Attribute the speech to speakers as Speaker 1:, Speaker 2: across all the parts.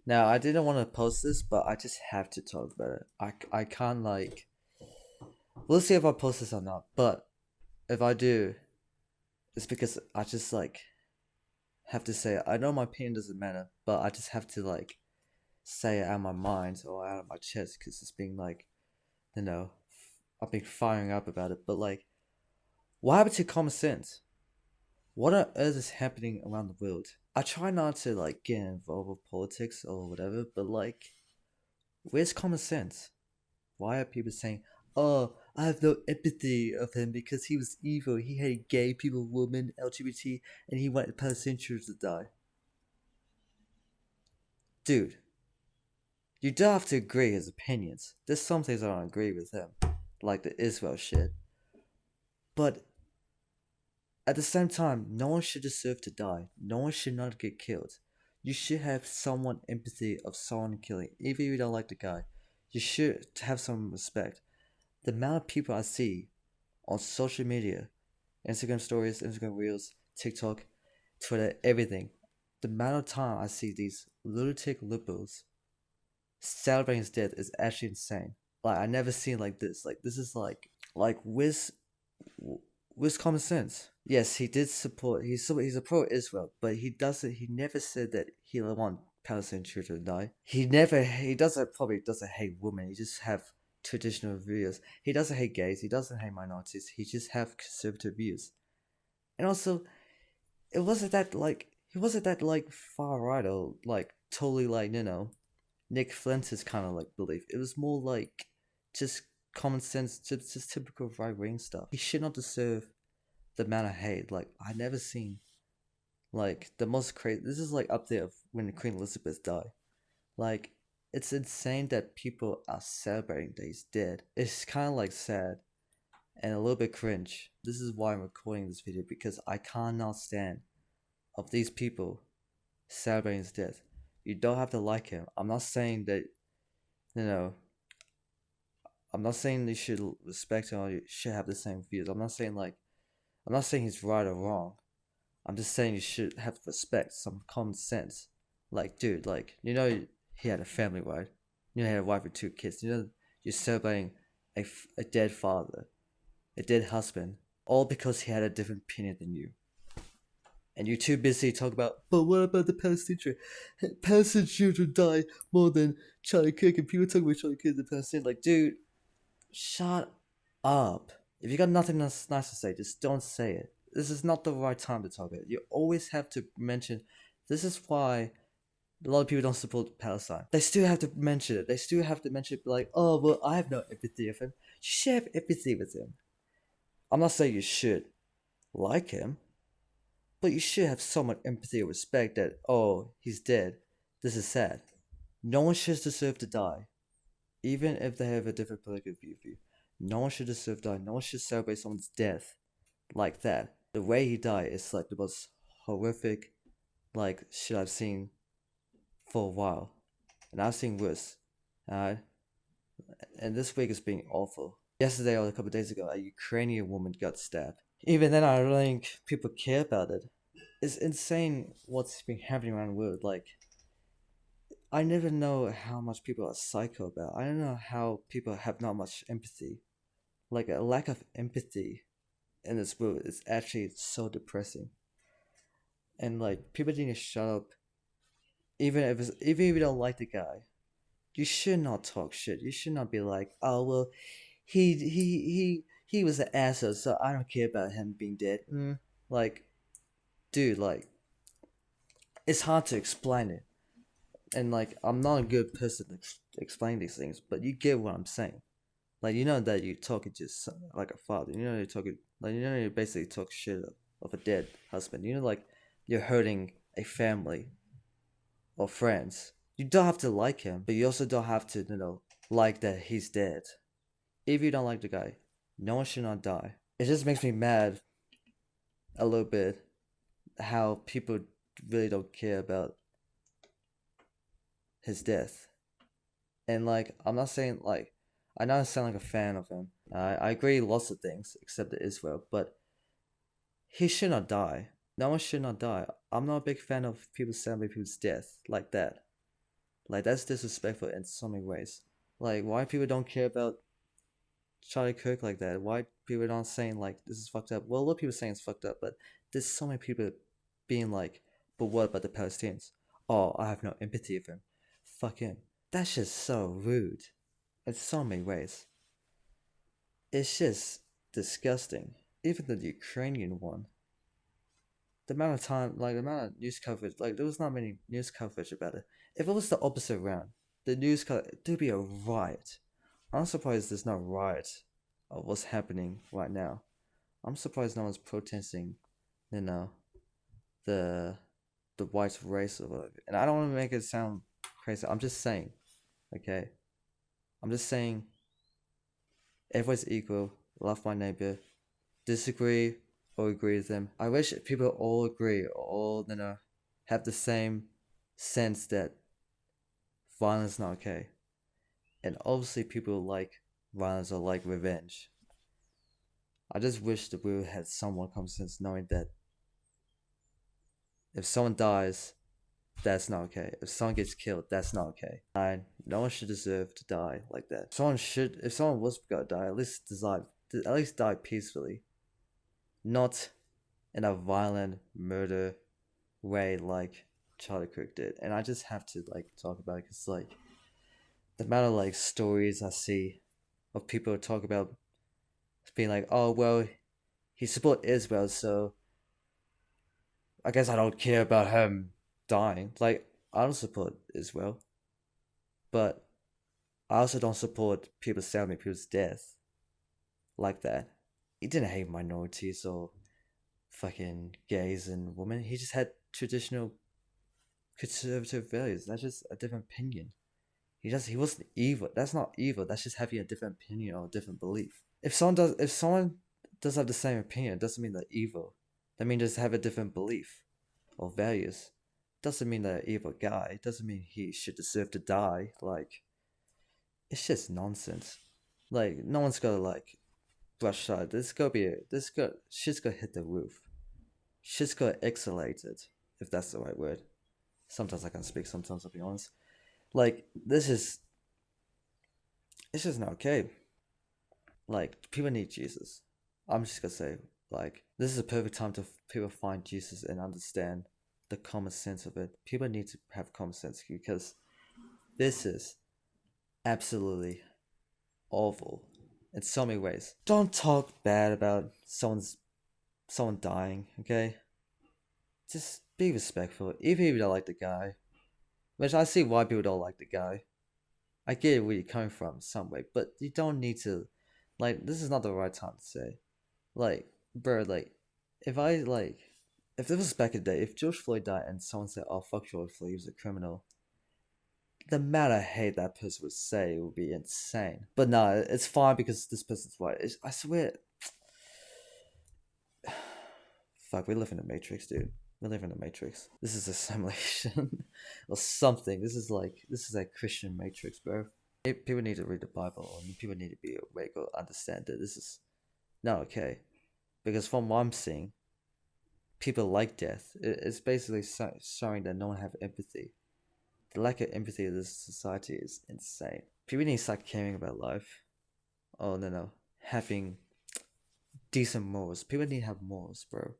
Speaker 1: Now, I didn't want to post this, but I just have to talk about it. I can't like. We'll see if I post this or not. But if I do, it's because I just like have to say it. I know my opinion doesn't matter, but I just have to like say it out of my mind or out of my chest because it's been like, you know, I've been firing up about it. But like, what happened to common sense? What on earth is happening around the world? I try not to like get involved with politics or whatever, but like, where's common sense? Why are people saying, "Oh, I have no empathy of him because he was evil. He hated gay people, women, LGBT, and he wanted Palestinians to die." Dude, you don't have to agree his opinions. There's some things I don't agree with him, like the Israel shit. But at the same time, no one should deserve to die. No one should not get killed. You should have someone empathy of someone killing, even if you don't like the guy. You should have some respect. The amount of people I see on social media, Instagram stories, Instagram reels, TikTok, Twitter, everything. The amount of time I see these lunatic liberals celebrating his death is actually insane. Like I never seen like this. Like this is like with common sense. Yes, he did support. He's a pro Israel, but he doesn't. He never said that he would want Palestinian children to die. He never. He doesn't probably doesn't hate women. He just have traditional views. He doesn't hate gays. He doesn't hate minorities. He just have conservative views. And also, it wasn't that like he wasn't that like far right or like totally like Nick Flint's kind of like belief. It was more like just common sense, just typical right wing stuff. He should not deserve the amount of hate. Like I never seen like the most crazy. This is like up there of when Queen Elizabeth died. Like it's insane that people are celebrating that he's dead. It's kind of like sad and a little bit cringe. This is why I'm recording this video because I cannot stand of these people celebrating his death. You don't have to like him. I'm not saying that you know. I'm not saying you should respect him or you should have the same views. I'm not saying he's right or wrong. I'm just saying you should have respect, some common sense. Like, dude, like he had a family, right? You know he had a wife and two kids. You know you're celebrating a dead father, a dead husband, all because he had a different opinion than you. And you're too busy talking about, but what about the Palestinian children? Palestinian children die more than Charlie Kirk, and people talk about Charlie Kirk and Palestinian. Like, dude, shut up. If you got nothing nice to say, just don't say it. This is not the right time to talk about it. You always have to mention. This is why a lot of people don't support Palestine. They still have to mention it. They still have to mention it, like, oh, well, I have no empathy of him. You should have empathy with him. I'm not saying you should like him, but you should have somewhat empathy or respect that, oh, he's dead. This is sad. No one should deserve to die, even if they have a different political view of you. No one should deserve to die. No one should celebrate someone's death like that. The way he died is like the most horrific like shit I've seen for a while. And I've seen worse. Alright? And this week has been awful. Yesterday or a couple of days ago, a Ukrainian woman got stabbed. Even then, I don't think people care about it. It's insane what's been happening around the world. Like, I never know how much people are psycho about. I don't know how people have not much empathy. Like, a lack of empathy in this world is actually so depressing. And, like, people need to shut up. Even if you don't like the guy, you should not talk shit. You should not be like, oh well, he was an asshole, so I don't care about him being dead. Like, dude, like it's hard to explain it, and like I'm not a good person to explain these things, but you get what I'm saying. Like you know that you're talking to like a father. You know you're talking like you know you basically talk shit of a dead husband. You know like you're hurting a family or friends. You don't have to like him, but you also don't have to like that he's dead. If you don't like the guy, no one should not die. It just makes me mad a little bit how people really don't care about his death. And like, I'm not saying like, I know I sound like a fan of him. I agree lots of things except the Israel, but he should not die. No one should not die. I'm not a big fan of people celebrating people's death like that. Like that's disrespectful in so many ways. Like why people don't care about Charlie Kirk like that? Why people don't saying like this is fucked up? Well, a lot of people saying it's fucked up, but there's so many people being like, but what about the Palestinians? Oh, I have no empathy for him. Fuck him. That's just so rude. In so many ways. It's just disgusting. Even the Ukrainian one. The amount of time, like the amount of news coverage, like there was not many news coverage about it. If it was the opposite round, the news coverage, there'd be a riot. I'm surprised there's no riot of what's happening right now. I'm surprised no one's protesting, you know, the the white race or whatever. And I don't want to make it sound crazy. I'm just saying, okay. I'm just saying, everyone's equal. Love my neighbor. Disagree or agree with them. I wish people all agree, or all have the same sense that violence is not okay. And obviously, people like violence or like revenge. I just wish that we had someone common sense knowing that if someone dies, that's not okay. If someone gets killed, that's not okay. And no one should deserve to die like that. If someone was gonna die, at least die peacefully, not in a violent murder way like Charlie Kirk did. And I just have to like talk about it because like the amount of like stories I see of people talk about being like, oh well, he support Israel, so I guess I don't care about him dying. Like I don't support Israel, but I also don't support people celebrating people's death like that. He didn't hate minorities or fucking gays and women. He just had traditional conservative values. That's just a different opinion. He wasn't evil. That's not evil. That's just having a different opinion or a different belief. If someone does have the same opinion, it doesn't mean they're evil. That means just have a different belief or values. Doesn't mean they're an evil guy. It doesn't mean he should deserve to die. Like it's just nonsense. Like no one's gonna like brush aside. Shit's gonna hit the roof. Shit's gonna escalate it, if that's the right word. Sometimes I can speak, sometimes I'll be honest. Like it's just not okay. Like people need Jesus. I'm just gonna say, like, this is a perfect time to people find Jesus and understand the common sense of it. People need to have common sense because this is absolutely awful in so many ways. Don't talk bad about someone dying, okay? Just be respectful. Even if you don't like the guy. Which I see why people don't like the guy. I get where you're coming from some way, but you don't need to like this is not the right time to say. Like, bro, like if this was back in the day, if George Floyd died and someone said, oh fuck George Floyd, he was a criminal, the amount of hate that person would say would be insane. But no, it's fine because this person's white. I swear fuck, we live in the Matrix, dude. We live in the Matrix. This is a simulation or something. This is a Christian Matrix, bro. People need to read the Bible and people need to be awake or understand that this is not okay. Because from what I'm seeing, people like death. It's basically showing that no one have empathy. The lack of empathy of this society is insane. People need to start caring about life. Oh no, having decent morals. People need to have morals, bro.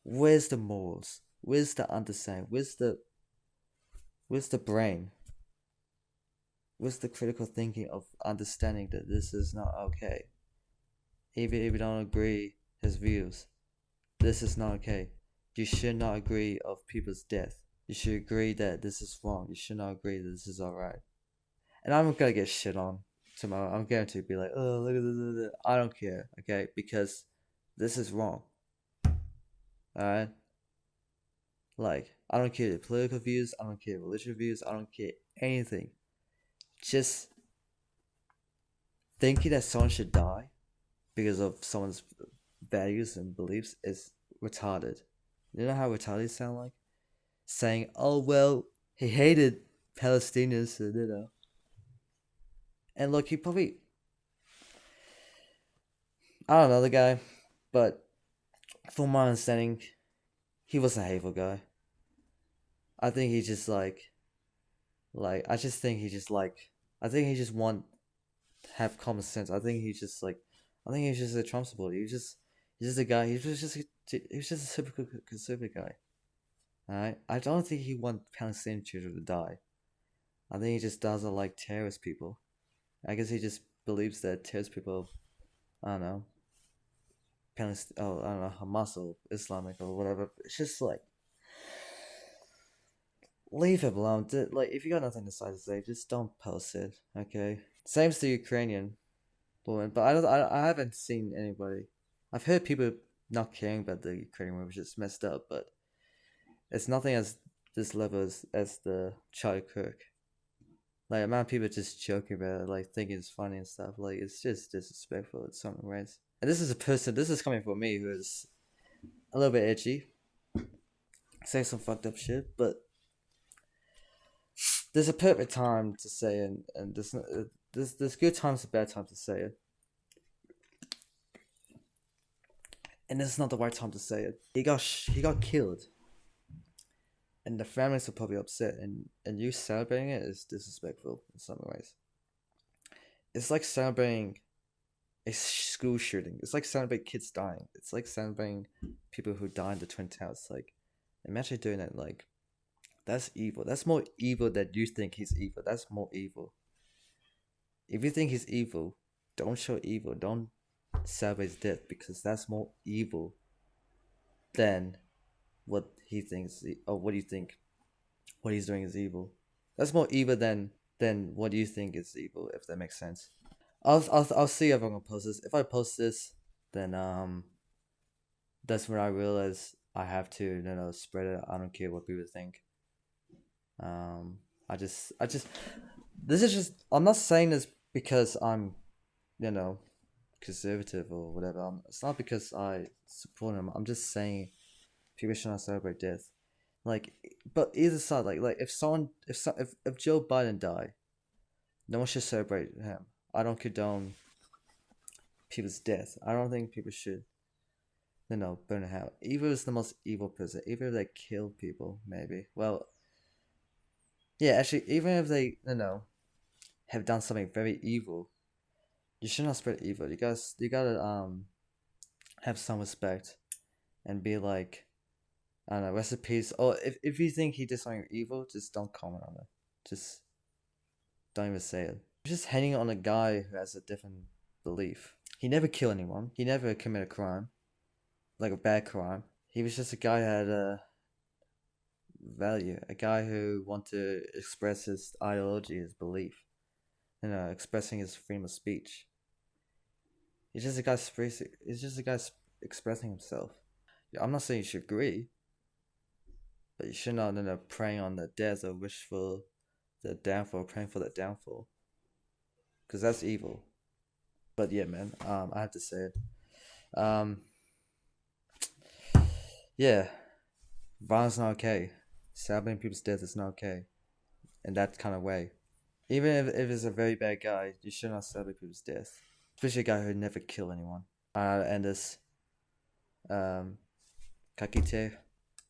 Speaker 1: Where's the morals? Where's the understanding? Where's the brain? Where's the critical thinking of understanding that this is not okay? Even if you don't agree his views, this is not okay. You should not agree of people's death. You should agree that this is wrong. You should not agree that this is alright. And I'm gonna get shit on tomorrow. I'm going to be like, oh, look at this. I don't care, okay? Because this is wrong. Alright? Like, I don't care the political views, I don't care religious views, I don't care anything. Just thinking that someone should die because of someone's values and beliefs is retarded. You know how retarded sound like? Saying, oh well, he hated Palestinians, and. And look, he probably I don't know the guy, but from my understanding, he was a hateful guy. I think he just like Like, I just think he just like, I think he just want have common sense. I think he's just like, I think he's just a Trump supporter. He's just a guy. He's just a typical conservative guy. Alright, I don't think he want Palestinian children to die. I think he just doesn't like terrorist people. I guess he just believes that terrorist people, I don't know, I don't know, Hamas or Islamic or whatever. It's just like, leave it alone. Like, if you got nothing to say, just don't post it, okay? Same to the Ukrainian woman, but I haven't seen anybody. I've heard people not caring about the Ukrainian woman, which is messed up, but it's nothing as this level as the Charlie Kirk. Like, amount of people just joking about it, like thinking it's funny and stuff. Like, it's just disrespectful in some ways. And this is a person. This is coming from me who is a little bit edgy, say some fucked up shit, but there's a perfect time to say it, and there's good times and bad times to say it, and this is not the right time to say it. He got killed, and the families are probably upset, and you celebrating it is disrespectful in some ways. It's like celebrating a school shooting. It's like celebrating kids dying. It's like celebrating people who died in the Twin Towers. Like, imagine doing that. Like, that's evil. That's more evil than you think he's evil. That's more evil. If you think he's evil, don't show evil. Don't celebrate his death, because that's more evil than what he thinks, or what you think what he's doing is evil. That's more evil than what you think is evil, if that makes sense. I'll see if I'm gonna post this. If I post this, then that's when I realize I have to, spread it. I don't care what people think. I just this is just, I'm not saying this because I'm, you know, conservative or whatever. It's not because I support him. I'm just saying people should not celebrate death. Like, but either side, like if Joe Biden died, no one should celebrate him. I don't condone people's death. I don't think people should, burn a house. Even if it's the most evil person, even if they kill people, maybe. Well, yeah, actually, even if they, have done something very evil, you should not spread evil. You gotta have some respect and be like, I don't know, recipes. Or if you think he did something evil, just don't comment on it. Just don't even say it. You're just hating on a guy who has a different belief. He never killed anyone. He never committed a crime, like a bad crime. He was just a guy who had a value. A guy who wanted to express his ideology, his belief. Expressing his freedom of speech. He's just a guy. He's just a guy expressing himself. I'm not saying you should agree, but you should not, praying on the death or wish for the downfall, praying for that downfall, because that's evil. But yeah, man, I have to say it. Yeah, violence is not okay. Celebrating people's death is not okay, in that kind of way. Even if it's a very bad guy, you should not celebrate people's death, especially a guy who never killed anyone. And this, Kakite.